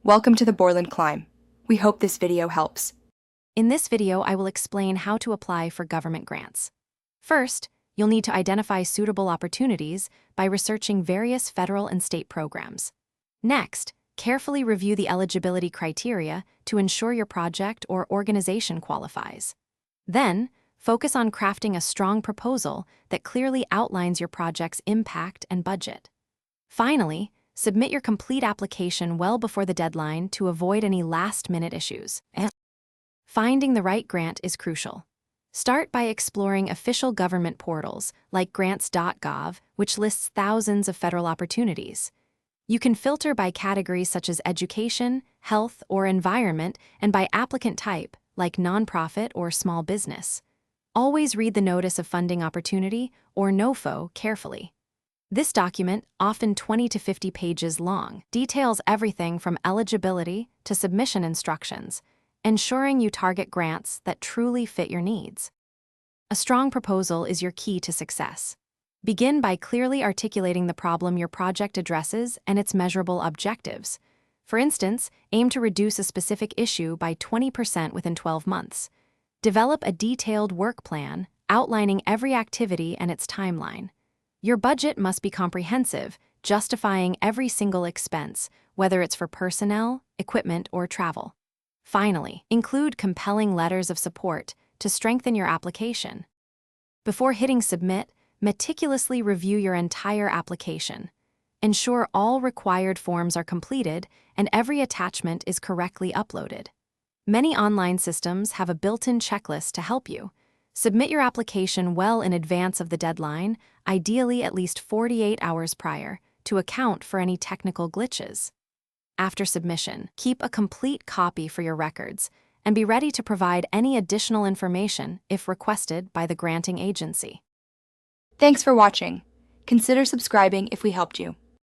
Welcome to the Borland Climb. We hope this video helps. In this video, I will explain how to apply for government grants. First, you'll need to identify suitable opportunities by researching various federal and state programs. Next, carefully review the eligibility criteria to ensure your project or organization qualifies. Then, focus on crafting a strong proposal that clearly outlines your project's impact and budget. Finally, submit your complete application well before the deadline to avoid any last-minute issues. Finding the right grant is crucial. Start by exploring official government portals like grants.gov, which lists thousands of federal opportunities. You can filter by categories such as education, health, or environment, and by applicant type, like nonprofit or small business. Always read the Notice of Funding Opportunity, or NOFO, carefully. This document, often 20 to 50 pages long, details everything from eligibility to submission instructions, ensuring you target grants that truly fit your needs. A strong proposal is your key to success. Begin by clearly articulating the problem your project addresses and its measurable objectives. For instance, aim to reduce a specific issue by 20% within 12 months. Develop a detailed work plan outlining every activity and its timeline. Your budget must be comprehensive, justifying every single expense, whether it's for personnel, equipment, or travel. Finally, include compelling letters of support to strengthen your application. Before hitting submit, meticulously review your entire application. Ensure all required forms are completed and every attachment is correctly uploaded. Many online systems have a built-in checklist to help you. Submit your application well in advance of the deadline, ideally at least 48 hours prior, to account for any technical glitches. After submission, keep a complete copy for your records and be ready to provide any additional information if requested by the granting agency. Thanks for watching. Consider subscribing if we helped you.